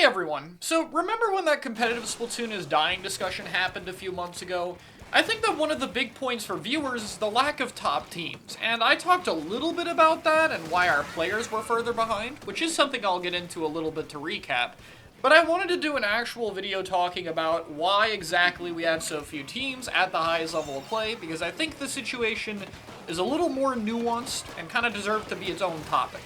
everyone. So, remember when that competitive Splatoon is dying discussion happened a few months ago? I think that one of the big points for viewers is the lack of top teams, and I talked a little bit about that and why our players were further behind, which is something I'll get into a little bit to recap. But I wanted to do an actual video talking about why exactly we had so few teams at the highest level of play, because I think the situation is a little more nuanced and kind of deserves to be its own topic.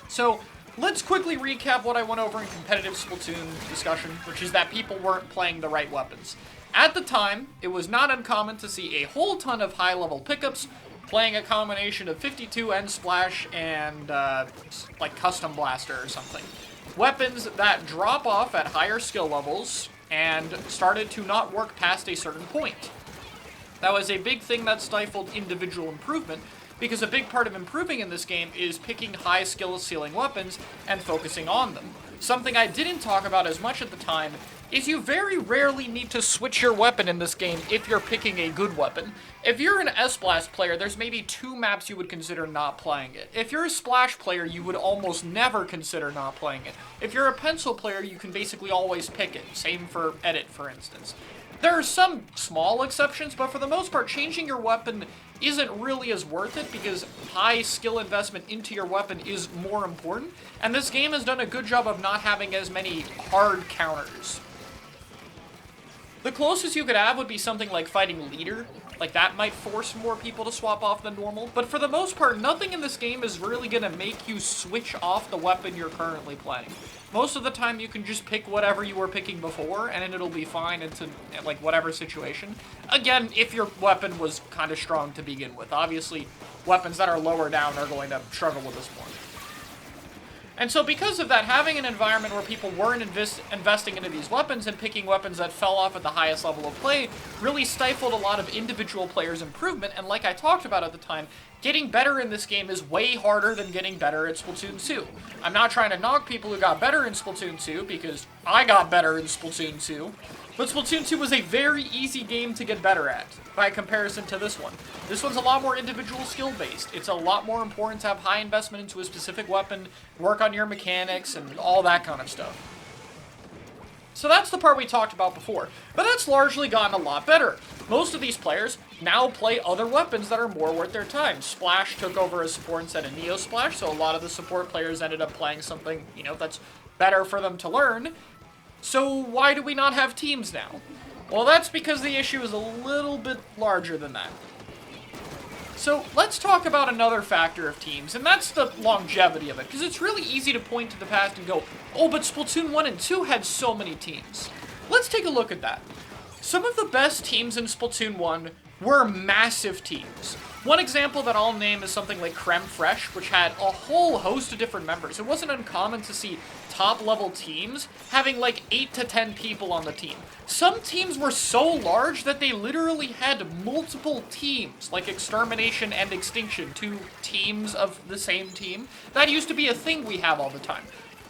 So, let's quickly recap what I went over in competitive Splatoon discussion, which is that people weren't playing the right weapons. At the time, it was not uncommon to see a whole ton of high-level pickups playing a combination of 52 End Splash and, like, Custom Blaster or something. Weapons that drop off at higher skill levels and started to not work past a certain point. That was a big thing that stifled individual improvement, because a big part of improving in this game is picking high skill ceiling weapons and focusing on them. Something I didn't talk about as much at the time is you very rarely need to switch your weapon in this game if you're picking a good weapon. If you're an S-Blast player, there's maybe 2 maps you would consider not playing it. If you're a Splash player, you would almost never consider not playing it. If you're a Pencil player, you can basically always pick it. Same for Edit, for instance. There are some small exceptions, but for the most part, changing your weapon isn't really as worth it because high skill investment into your weapon is more important, and this game has done a good job of not having as many hard counters. The closest you could have would be something like fighting Leader. Like, that might force more people to swap off than normal. But for the most part, nothing in this game is really going to make you switch off the weapon you're currently playing. Most of the time, you can just pick whatever you were picking before, and it'll be fine into, like, whatever situation. Again, if your weapon was kind of strong to begin with. Obviously, weapons that are lower down are going to struggle with this more. And so because of that, having an environment where people weren't investing into these weapons and picking weapons that fell off at the highest level of play really stifled a lot of individual players' improvement, and like I talked about at the time, getting better in this game is way harder than getting better at Splatoon 2. I'm not trying to knock people who got better in Splatoon 2, because I got better in Splatoon 2, but Splatoon 2 was a very easy game to get better at, by comparison to this one. This one's a lot more individual skill-based. It's a lot more important to have high investment into a specific weapon, work on your mechanics, and all that kind of stuff. So that's the part we talked about before, but that's largely gotten a lot better. Most of these players now play other weapons that are more worth their time. Splash took over as support instead of Neo Splash, so a lot of the support players ended up playing something, you know, that's better for them to learn. So why do we not have teams now? Well, that's because the issue is a little bit larger than that. So let's talk about another factor of teams, and that's the longevity of it, because it's really easy to point to the past and go, oh, but Splatoon 1 and 2 had so many teams. Let's take a look at that. Some of the best teams in Splatoon 1 were massive teams. One example that I'll name is something like Creme Fraiche, which had a whole host of different members. It wasn't uncommon to see top-level teams having like 8 to 10 people on the team. Some teams were so large that they literally had multiple teams, like Extermination and Extinction, 2 teams of the same team. That used to be a thing we have all the time.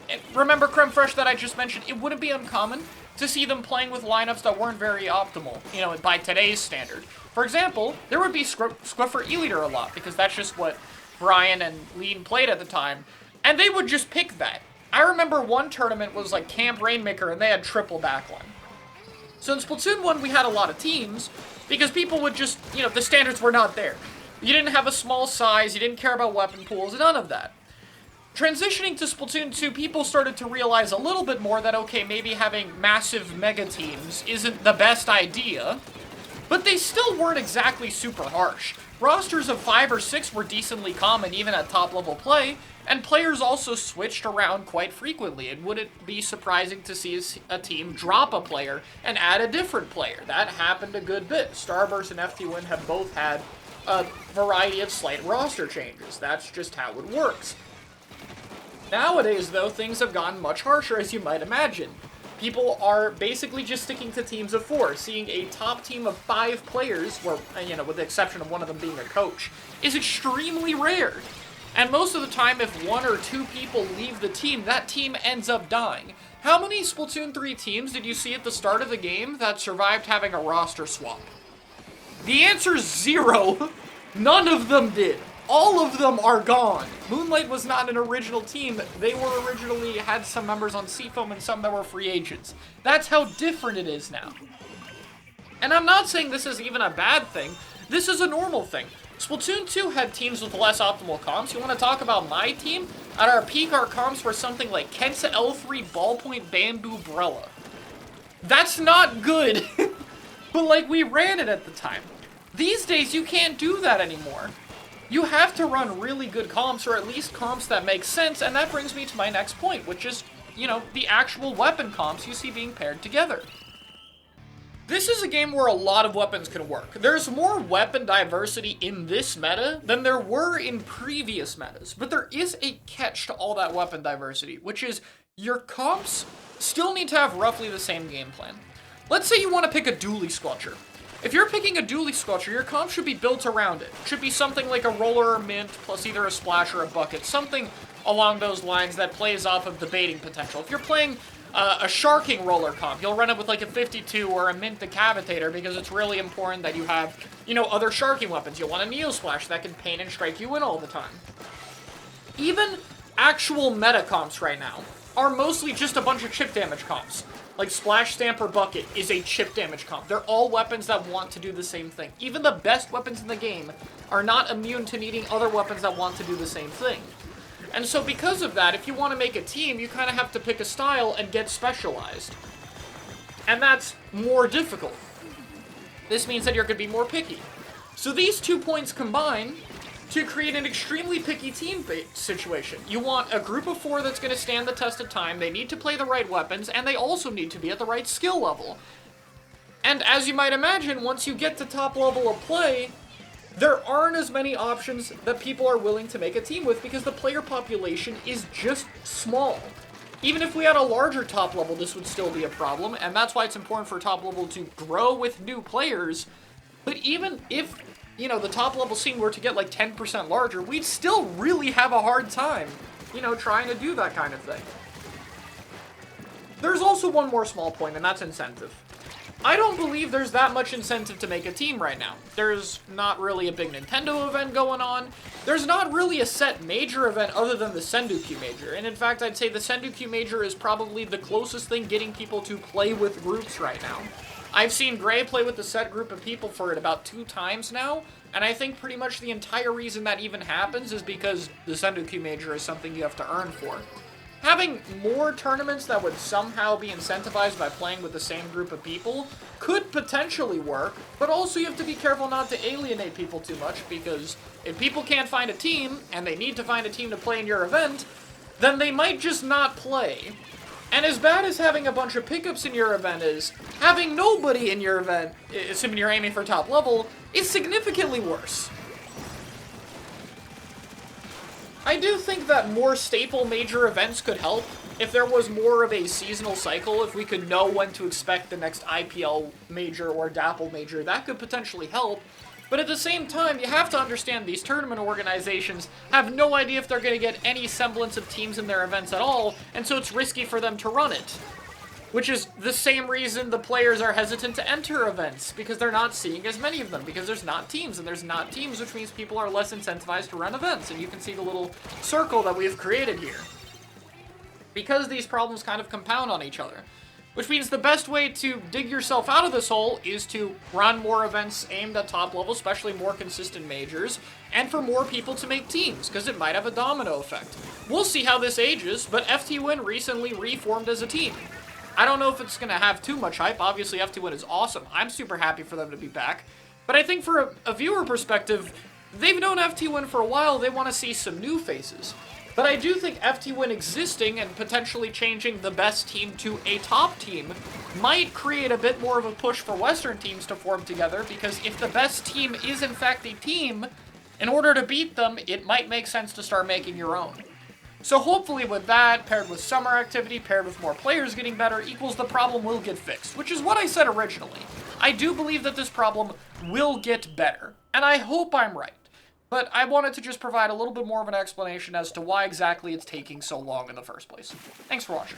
And remember Creme Fraiche that I just mentioned? It wouldn't be uncommon to see them playing with lineups that weren't very optimal, you know, by today's standard. For example, there would be Squiffer E-Leader a lot, because that's just what Brian and Lean played at the time, and they would just pick that. I remember one tournament was like Camp Rainmaker, and they had triple backline. So in Splatoon 1, we had a lot of teams, because people would just, you know, the standards were not there. You didn't have a small size, you didn't care about weapon pools, none of that. Transitioning to Splatoon 2, people started to realize a little bit more that, okay, maybe having massive mega teams isn't the best idea, but they still weren't exactly super harsh. Rosters of 5 or 6 were decently common even at top-level play, and players also switched around quite frequently. It wouldn't be surprising to see a team drop a player and add a different player. That happened a good bit. Starburst and FT1 have both had a variety of slight roster changes. That's just how it works. Nowadays, though, things have gotten much harsher, as you might imagine. People are basically just sticking to teams of 4. Seeing a top team of 5 players, where, you know, with the exception of one of them being a coach, is extremely rare. And most of the time, if 1 or 2 people leave the team, that team ends up dying. How many Splatoon 3 teams did you see at the start of the game that survived having a roster swap? The answer is 0. None of them did. All of them are gone. Moonlight was not an original team. They were originally had some members on Seafoam and some that were free agents. That's how different it is now. And I'm not saying this is even a bad thing. This is a normal thing. Splatoon 2 had teams with less optimal comps. You want to talk about my team? At our peak, our comps were something like Kensa L3 Ballpoint Bamboo Brella. That's not good. But like, we ran it at the time. These days, you can't do that anymore. You have to run really good comps, or at least comps that make sense, and that brings me to my next point, which is, you know, the actual weapon comps you see being paired together. This is a game where a lot of weapons can work. There's more weapon diversity in this meta than there were in previous metas, but there is a catch to all that weapon diversity, which is your comps still need to have roughly the same game plan. Let's say you want to pick a dually squelcher. If you're picking a dually squelcher, your comp should be built around it. It should be something like a roller or mint plus either a splash or a bucket, something along those lines that plays off of the baiting potential. If you're playing a sharking roller comp, you'll run it with like a 52 or a mint decapitator because it's really important that you have, you know, other sharking weapons. You'll want a neo splash that can paint and strike you in all the time. Even actual meta comps right now are mostly just a bunch of chip damage comps. Like Splash, Stamp, or Bucket is a chip damage comp. They're all weapons that want to do the same thing. Even the best weapons in the game are not immune to needing other weapons that want to do the same thing. And so because of that, if you want to make a team, you kind of have to pick a style and get specialized. And that's more difficult. This means that you're going to be more picky. So these 2 points combine to create an extremely picky team situation. You want a group of 4 that's going to stand the test of time, they need to play the right weapons, and they also need to be at the right skill level. And as you might imagine, once you get to top level of play, there aren't as many options that people are willing to make a team with because the player population is just small. Even if we had a larger top level, this would still be a problem, and that's why it's important for top level to grow with new players. But even if, you know, the top level scene were to get like 10% larger, we'd still really have a hard time, you know, trying to do that kind of thing. There's also one more small point, and that's incentive. I don't believe there's that much incentive to make a team right now. There's not really a big Nintendo event going on. There's not really a set major event other than the Sendoku Major. And in fact, I'd say the Sendoku Major is probably the closest thing getting people to play with groups right now. I've seen Gray play with a set group of people for it about 2 times now, and I think pretty much the entire reason that even happens is because the Sendoku Major is something you have to earn for. Having more tournaments that would somehow be incentivized by playing with the same group of people could potentially work, but also you have to be careful not to alienate people too much, because if people can't find a team, and they need to find a team to play in your event, then they might just not play. And as bad as having a bunch of pickups in your event is, having nobody in your event, assuming you're aiming for top level, is significantly worse. I do think that more staple major events could help. If there was more of a seasonal cycle, if we could know when to expect the next IPL major or DAPL major, that could potentially help. But at the same time, you have to understand these tournament organizations have no idea if they're going to get any semblance of teams in their events at all, and so it's risky for them to run it. Which is the same reason the players are hesitant to enter events, because they're not seeing as many of them, because there's not teams, and there's not teams, which means people are less incentivized to run events, and you can see the little circle that we've created here. Because these problems kind of compound on each other. Which means the best way to dig yourself out of this hole is to run more events aimed at top level, especially more consistent majors, and for more people to make teams, because it might have a domino effect. We'll see how this ages, but FTWin recently reformed as a team. I don't know if it's going to have too much hype. Obviously, FTWin is awesome. I'm super happy for them to be back. But I think for a viewer perspective, they've known FTWin for a while. They want to see some new faces. But I do think FTWin existing and potentially changing the best team to a top team might create a bit more of a push for Western teams to form together, because if the best team is in fact a team, in order to beat them, it might make sense to start making your own. So hopefully with that, paired with summer activity, paired with more players getting better, equals the problem will get fixed, which is what I said originally. I do believe that this problem will get better, and I hope I'm right. But I wanted to just provide a little bit more of an explanation as to why exactly it's taking so long in the first place. Thanks for watching.